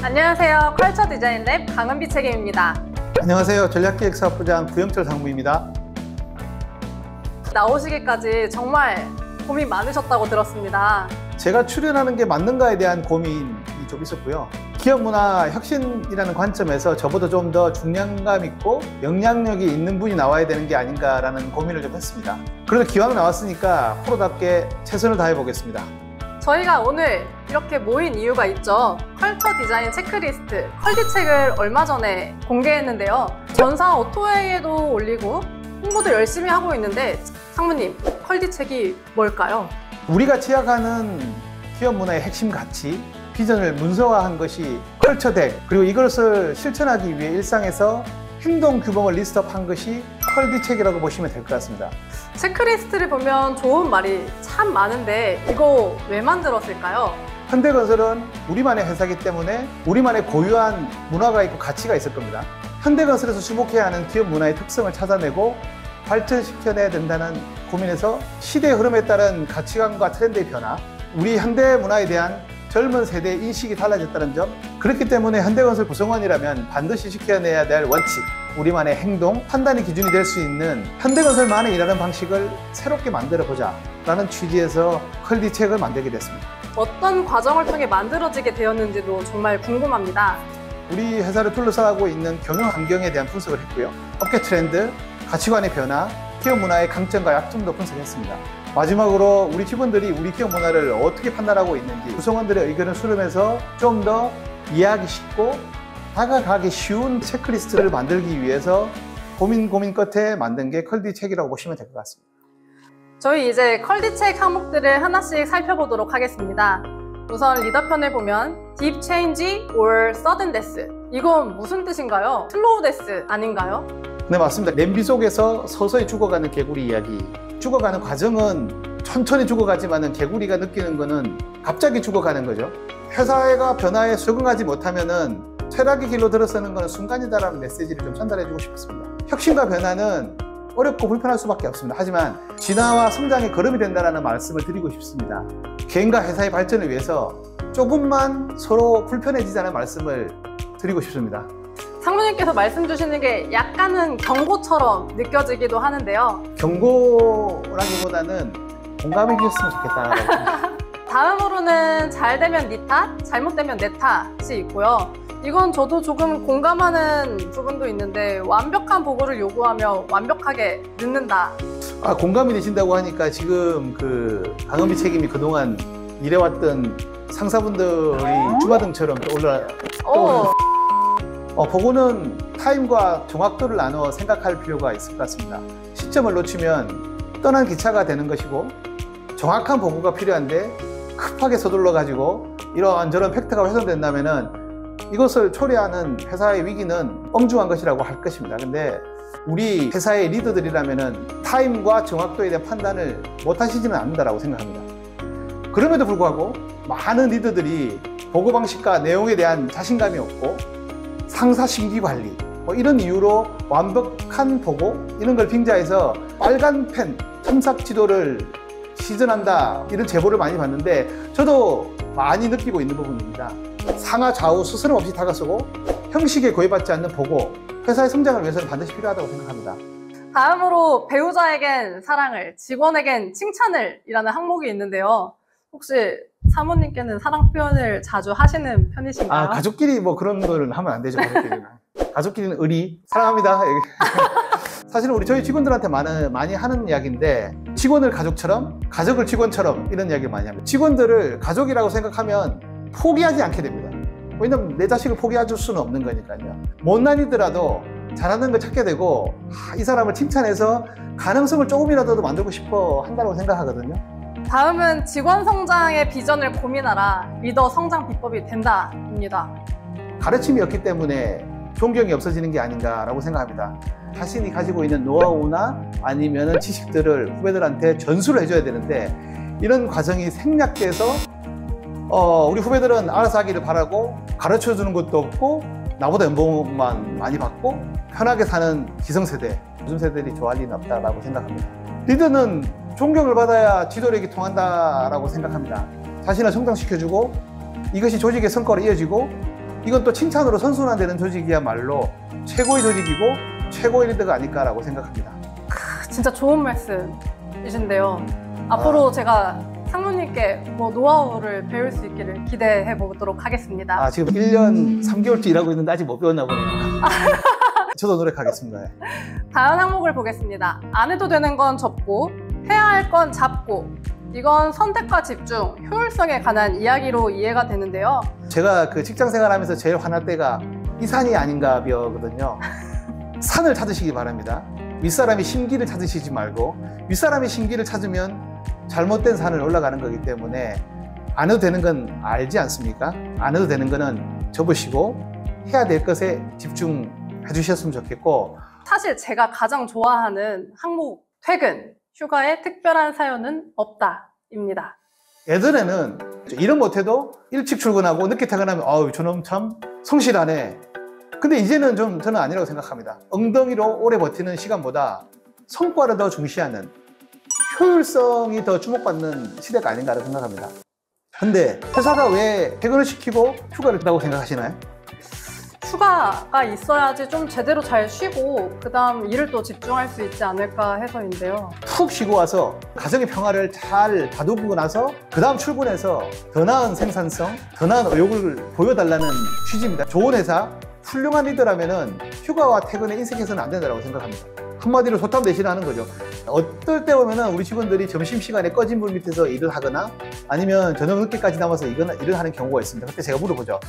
안녕하세요. 컬처 디자인 랩 강은비 책임입니다. 안녕하세요. 전략기획사업부장 구영철 상무입니다. 나오시기까지 정말 고민 많으셨다고 들었습니다. 제가 출연하는 게 맞는가에 대한 고민이 좀 있었고요. 기업 문화 혁신이라는 관점에서 저보다 좀 더 중량감 있고 영향력이 있는 분이 나와야 되는 게 아닌가라는 고민을 좀 했습니다. 그래도 기왕 나왔으니까 프로답게 최선을 다해 보겠습니다. 저희가 오늘 이렇게 모인 이유가 있죠. 컬처 디자인 체크리스트 컬디책을 얼마 전에 공개했는데요. 전사 오토웨이에도 올리고 홍보도 열심히 하고 있는데 상무님, 컬디책이 뭘까요? 우리가 취약하는 기업 문화의 핵심 가치, 비전을 문서화한 것이 컬처덱, 그리고 이것을 실천하기 위해 일상에서 행동 규범을 리스트업한 것이 컬디책이라고 보시면 될 것 같습니다. 체크리스트를 보면 좋은 말이 참 많은데 이거 왜 만들었을까요? 현대건설은 우리만의 회사이기 때문에 우리만의 고유한 문화가 있고 가치가 있을 겁니다. 현대건설에서 주목해야 하는 기업 문화의 특성을 찾아내고 발전시켜내야 된다는 고민에서 시대의 흐름에 따른 가치관과 트렌드의 변화, 우리 현대 문화에 대한 젊은 세대의 인식이 달라졌다는 점, 그렇기 때문에 현대건설 구성원이라면 반드시 지켜내야 될 원칙, 우리만의 행동, 판단의 기준이 될 수 있는 현대건설만의 일하는 방식을 새롭게 만들어보자 라는 취지에서 컬디책을 만들게 됐습니다. 어떤 과정을 통해 만들어지게 되었는지도 정말 궁금합니다. 우리 회사를 둘러싸고 있는 경영 환경에 대한 분석을 했고요. 업계 트렌드, 가치관의 변화, 기업 문화의 강점과 약점도 분석했습니다. 마지막으로 우리 직원들이 우리 기업 문화를 어떻게 판단하고 있는지 구성원들의 의견을 수렴해서 좀 더 이해하기 쉽고 다가가기 쉬운 체크리스트를 만들기 위해서 고민 끝에 만든 게 컬디책이라고 보시면 될 것 같습니다. 저희 이제 컬디책 항목들을 하나씩 살펴보도록 하겠습니다. 우선 리더편을 보면 Deep Change or Sudden Death, 이건 무슨 뜻인가요? 슬로우 데스 아닌가요? 네, 맞습니다. 냄비 속에서 서서히 죽어가는 개구리 이야기. 죽어가는 과정은 천천히 죽어가지만 개구리가 느끼는 거는 갑자기 죽어가는 거죠. 회사가 변화에 적응하지 못하면은 퇴락의 길로 들어서는 것은 순간이다라는 메시지를 좀 전달해주고 싶었습니다. 혁신과 변화는 어렵고 불편할 수밖에 없습니다. 하지만 진화와 성장의 걸음이 된다는 말씀을 드리고 싶습니다. 개인과 회사의 발전을 위해서 조금만 서로 불편해지자는 말씀을 드리고 싶습니다. 상무님께서 말씀 주시는 게 약간은 경고처럼 느껴지기도 하는데요. 경고라기보다는 공감해 주셨으면 좋겠다. 다음으로는 잘 되면 니 탓, 잘못되면 내 탓이 있고요. 이건 저도 조금 공감하는 부분도 있는데 완벽한 보고를 요구하며 완벽하게 늦는다. 공감이 되신다고 하니까 지금 강은비 책임이 그동안 일해왔던 상사분들이 주마등처럼 떠올라. 보고는 타임과 정확도를 나눠 생각할 필요가 있을 것 같습니다. 시점을 놓치면 떠난 기차가 되는 것이고, 정확한 보고가 필요한데 급하게 서둘러 가지고 이런저런 팩트가 훼손된다면은 이것을 초래하는 회사의 위기는 엄중한 것이라고 할 것입니다. 근데 우리 회사의 리더들이라면은 타임과 정확도에 대한 판단을 못 하시지는 않는다라고 생각합니다. 그럼에도 불구하고 많은 리더들이 보고 방식과 내용에 대한 자신감이 없고 상사 심기 관리, 이런 이유로 완벽한 보고, 이런 걸 빙자해서 빨간 펜, 첨삭 지도를 시전한다, 이런 제보를 많이 받는데 저도 많이 느끼고 있는 부분입니다. 상하 좌우 스스럼 없이 다가서고 형식에 구애받지 않는 보고, 회사의 성장을 위해서는 반드시 필요하다고 생각합니다. 다음으로 배우자에겐 사랑을, 직원에겐 칭찬을 이라는 항목이 있는데요. 혹시 사모님께는 사랑 표현을 자주 하시는 편이신가요? 가족끼리 그런 거는 하면 안 되죠. 가족끼리는 의리, 사랑합니다. 사실은 저희 직원들한테 많이 하는 이야기인데, 직원을 가족처럼, 가족을 직원처럼, 이런 이야기를 많이 합니다. 직원들을 가족이라고 생각하면 포기하지 않게 됩니다. 왜냐면 내 자식을 포기해 줄 수는 없는 거니까요. 못난이더라도 잘하는 걸 찾게 되고, 이 사람을 칭찬해서 가능성을 조금이라도 만들고 싶어 한다고 생각하거든요. 다음은 직원 성장의 비전을 고민하라, 리더 성장 비법이 된다입니다. 가르침이 없기 때문에 존경이 없어지는 게 아닌가라고 생각합니다. 자신이 가지고 있는 노하우나 아니면 지식들을 후배들한테 전수를 해줘야 되는데, 이런 과정이 생략돼서 우리 후배들은 알아서 하기를 바라고 가르쳐주는 것도 없고 나보다 연봉만 많이 받고 편하게 사는 기성세대, 요즘 세대들이 좋아할 리는 없다라고 생각합니다. 리더는 존경을 받아야 지도력이 통한다라고 생각합니다. 자신을 성장시켜주고 이것이 조직의 성과로 이어지고 이건 또 칭찬으로 선순환되는 조직이야말로 최고의 조직이고 최고의 리더가 아닐까라고 생각합니다. 진짜 좋은 말씀이신데요. 앞으로 제가 상무님께 뭐 노하우를 배울 수 있기를 기대해 보도록 하겠습니다. 아, 지금 1년 3개월째 일하고 있는데 아직 못 배웠나 보네요. 저도 노력하겠습니다. 다음 항목을 보겠습니다. 안 해도 되는 건 접고 해야 할 건 잡고. 이건 선택과 집중, 효율성에 관한 이야기로 이해가 되는데요. 제가 그 직장 생활하면서 제일 화날 때가 이 산이 아닌가 벼거든요. 산을 찾으시기 바랍니다. 윗사람이 심기를 찾으시지 말고 윗사람이 심기를 찾으면 잘못된 산을 올라가는 거기 때문에 안 해도 되는 건 알지 않습니까? 안 해도 되는 거는 접으시고 해야 될 것에 집중해 주셨으면 좋겠고, 사실 제가 가장 좋아하는 항목 퇴근, 휴가에 특별한 사연은 없다입니다. 예전에는 일은 못해도 일찍 출근하고 늦게 퇴근하면 아우 저놈 참 성실하네. 근데 이제는 좀 저는 아니라고 생각합니다. 엉덩이로 오래 버티는 시간보다 성과를 더 중시하는 효율성이 더 주목받는 시대가 아닌가라고 생각합니다. 근데 회사가 왜 퇴근을 시키고 휴가를 준다고 생각하시나요? 휴가가 있어야지 좀 제대로 잘 쉬고 그 다음 일을 또 집중할 수 있지 않을까 해서인데요. 푹 쉬고 와서 가정의 평화를 잘 다듬고 나서 그 다음 출근해서 더 나은 생산성, 더 나은 의욕을 보여달라는 취지입니다. 좋은 회사, 훌륭한 리더라면은 휴가와 퇴근에 인색해서는 안 된다고 생각합니다. 한마디로 소탐 대신하는 거죠. 어떨 때 보면은 우리 직원들이 점심시간에 꺼진 불 밑에서 일을 하거나 아니면 저녁 늦게까지 남아서 일을 하는 경우가 있습니다. 그때 제가 물어보죠.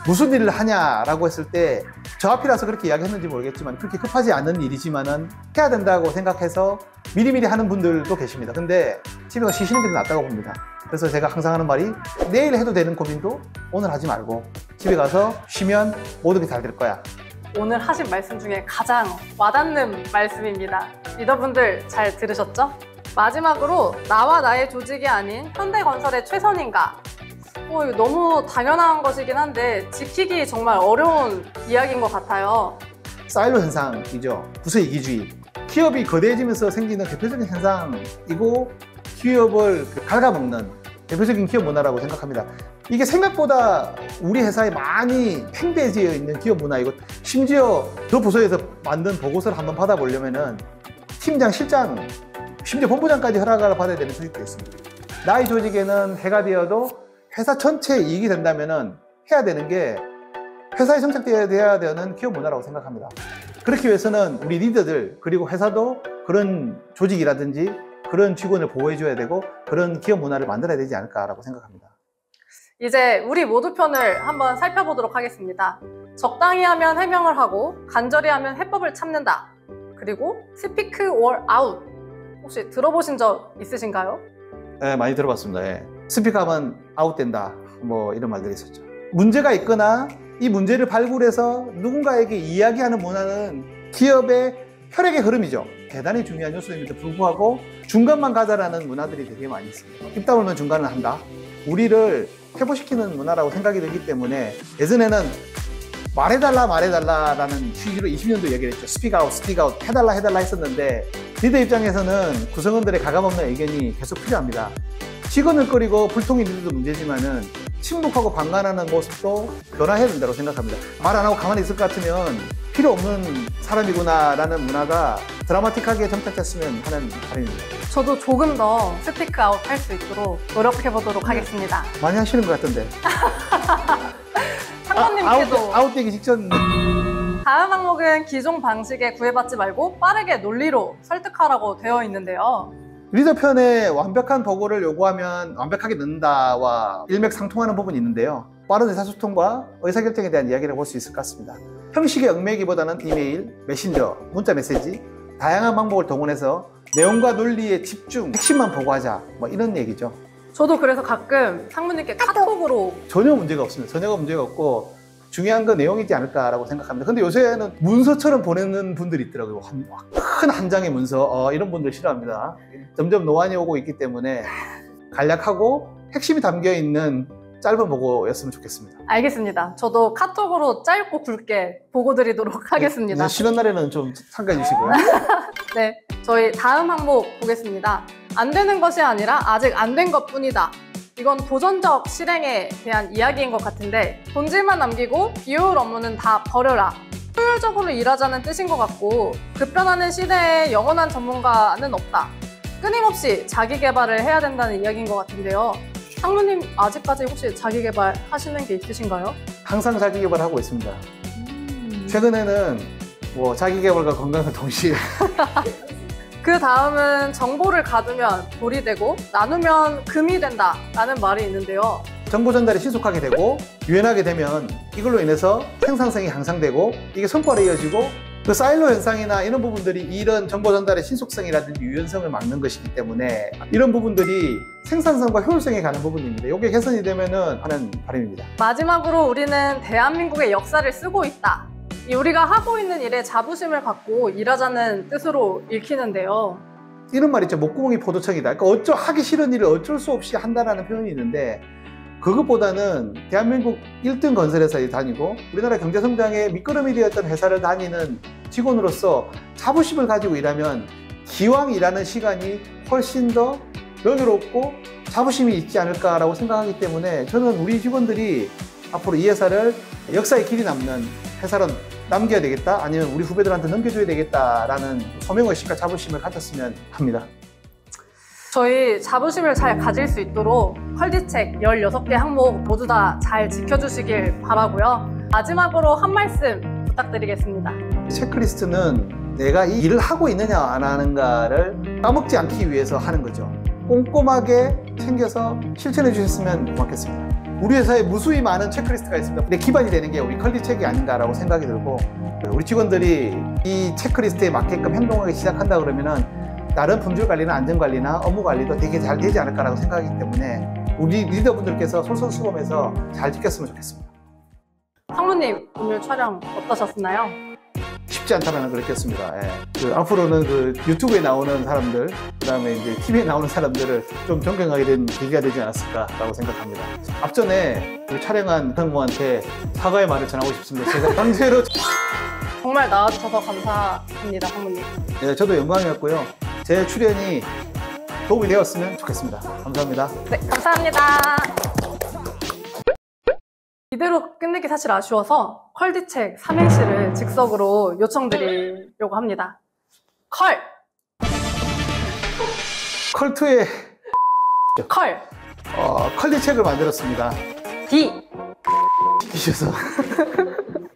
무슨 일을 하냐라고 했을 때 저 앞이라서 그렇게 이야기했는지 모르겠지만 그렇게 급하지 않은 일이지만은 해야 된다고 생각해서 미리미리 하는 분들도 계십니다. 근데 집에 가서 쉬시는 게 더 낫다고 봅니다. 그래서 제가 항상 하는 말이 내일 해도 되는 고민도 오늘 하지 말고 집에 가서 쉬면 모든 게 잘 될 거야. 오늘 하신 말씀 중에 가장 와닿는 말씀입니다. 리더분들 잘 들으셨죠? 마지막으로 나와 나의 조직이 아닌 현대건설의 최선인가? 이거 너무 당연한 것이긴 한데 지키기 정말 어려운 이야기인 것 같아요. 사일로 현상이죠. 부서 이기주의. 기업이 거대해지면서 생기는 대표적인 현상이고 기업을 갉아먹는 대표적인 기업 문화라고 생각합니다. 이게 생각보다 우리 회사에 많이 팽배해져 있는 기업 문화이고 심지어 그 부서에서 만든 보고서를 한번 받아보려면은 팀장, 실장, 심지어 본부장까지 허락을 받아야 되는 조직도 있습니다. 나의 조직에는 해가 되어도 회사 전체에 이익이 된다면은 해야 되는 게 회사에 정착되어야 되는 기업 문화라고 생각합니다. 그렇기 위해서는 우리 리더들 그리고 회사도 그런 조직이라든지 그런 직원을 보호해줘야 되고 그런 기업 문화를 만들어야 되지 않을까라고 생각합니다. 이제 우리 모두 편을 한번 살펴보도록 하겠습니다. 적당히 하면 해명을 하고 간절히 하면 해법을 찾는다. 그리고 스피크 or out. 혹시 들어보신 적 있으신가요? 네, 많이 들어봤습니다. 예. 스피크하면 아웃된다. 뭐 이런 말들이 있었죠. 문제가 있거나 이 문제를 발굴해서 누군가에게 이야기하는 문화는 기업의 혈액의 흐름이죠. 대단히 중요한 요소임에도 불구하고 중간만 가자라는 문화들이 되게 많이 있습니다. 입 다물면 중간을 한다. 우리를 회복시키는 문화라고 생각이 되기 때문에 예전에는 말해달라라는 취지로 20년도 얘기를 했죠. 스피크 아웃 해달라 했었는데 리더 입장에서는 구성원들의 가감없는 의견이 계속 필요합니다. 직원을 끌이고 불통이 리더도 문제지만은 침묵하고 방관하는 모습도 변화해야 된다고 생각합니다. 말 안 하고 가만히 있을 것 같으면 필요 없는 사람이구나라는 문화가 드라마틱하게 정착됐으면 하는 바람입니다. 저도 조금 더 스피크 아웃 할 수 있도록 노력해 보도록 하겠습니다. 많이 하시는 것 같던데. 상무님께도 아웃되기 직전. 다음 항목은 기존 방식에 구애받지 말고 빠르게 논리로 설득하라고 되어 있는데요. 리더 편에 완벽한 보고를 요구하면 완벽하게 넣는다와 일맥상통하는 부분이 있는데요. 빠른 의사소통과 의사결정에 대한 이야기를 볼 수 있을 것 같습니다. 형식의 얽매기보다는 이메일, 메신저, 문자 메시지 다양한 방법을 동원해서 내용과 논리에 집중, 핵심만 보고하자 뭐 이런 얘기죠. 저도 그래서 가끔 상무님께 카톡으로 전혀 문제가 없습니다. 전혀 문제가 없고 중요한 건 내용이지 않을까라고 생각합니다. 근데 요새는 문서처럼 보내는 분들이 있더라고요. 큰 한 장의 문서, 이런 분들 싫어합니다. 점점 노안이 오고 있기 때문에 간략하고 핵심이 담겨 있는 짧은 보고였으면 좋겠습니다. 알겠습니다. 저도 카톡으로 짧고 굵게 보고 드리도록 하겠습니다. 쉬는 날에는 좀 참가해 주시고요. 네, 저희 다음 항목 보겠습니다. 안 되는 것이 아니라 아직 안 된 것뿐이다. 이건 도전적 실행에 대한 이야기인 것 같은데 본질만 남기고 비효율 업무는 다 버려라. 효율적으로 일하자는 뜻인 것 같고 급변하는 시대에 영원한 전문가는 없다. 끊임없이 자기 개발을 해야 된다는 이야기인 것 같은데요. 상무님 아직까지 혹시 자기 개발 하시는 게 있으신가요? 항상 자기 개발하고 있습니다. 최근에는 뭐 자기 개발과 건강을 동시에 그 다음은 정보를 가두면 돌이 되고 나누면 금이 된다 라는 말이 있는데요. 정보 전달이 신속하게 되고 유연하게 되면 이걸로 인해서 생산성이 향상되고 이게 성과로 이어지고 그 사일로 현상이나 이런 부분들이 이런 정보 전달의 신속성이라든지 유연성을 막는 것이기 때문에 이런 부분들이 생산성과 효율성에 가는 부분입니다. 이게 개선이 되면은 하는 바람입니다. 마지막으로 우리는 대한민국의 역사를 쓰고 있다. 우리가 하고 있는 일에 자부심을 갖고 일하자는 뜻으로 읽히는데요. 이런 말 있죠. 목구멍이 포도청이다. 그러니까 하기 싫은 일을 어쩔 수 없이 한다라는 표현이 있는데 그것보다는 대한민국 1등 건설회사에 다니고 우리나라 경제성장의 밑거름이 되었던 회사를 다니는 직원으로서 자부심을 가지고 일하면 기왕 일하는 시간이 훨씬 더 여유롭고 자부심이 있지 않을까라고 생각하기 때문에 저는 우리 직원들이 앞으로 이 회사를 역사에 길이 남는 회사로 남겨야 되겠다 아니면 우리 후배들한테 넘겨줘야 되겠다라는 소명의식과 자부심을 가졌으면 합니다. 저희 자부심을 잘 가질 수 있도록 퀄리책 16개 항목 모두 다 잘 지켜주시길 바라고요. 마지막으로 한 말씀 부탁드리겠습니다. 체크리스트는 내가 이 일을 하고 있느냐 안 하는가를 까먹지 않기 위해서 하는 거죠. 꼼꼼하게 챙겨서 실천해 주셨으면 고맙겠습니다. 우리 회사에 무수히 많은 체크리스트가 있습니다. 근데 기반이 되는 게 우리 퀄리책이 아닌가라고 생각이 들고 우리 직원들이 이 체크리스트에 맞게끔 행동하기 시작한다 그러면은 다른 품질 관리나 안전 관리나 업무 관리도 되게 잘 되지 않을까라고 생각하기 때문에 우리 리더분들께서 솔선수범해서 잘 지켰으면 좋겠습니다. 상무님 오늘 촬영 어떠셨나요? 쉽지 않다는 걸 느꼈습니다. 예. 앞으로는 그 유튜브에 나오는 사람들, 그 다음에 이제 TV에 나오는 사람들을 좀 존경하게 된 계기가 되지 않았을까라고 생각합니다. 앞전에 우리 촬영한 상무한테 사과의 말을 전하고 싶습니다. 제가 강제로 정말 나와주셔서 감사합니다, 상무님. 네, 저도 영광이었고요. 제 출연이 도움이 되었으면 좋겠습니다. 감사합니다. 네, 감사합니다. 이대로 끝내기 사실 아쉬워서 컬디책 삼행시를 즉석으로 요청드리려고 합니다. 컬! 컬투의 컬! 컬리책을 만들었습니다. 디! 시키셔서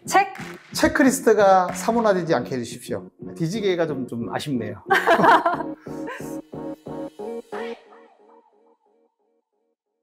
책! 체크리스트가 사문화되지 않게 해주십시오. 뒤지기가 좀 아쉽네요.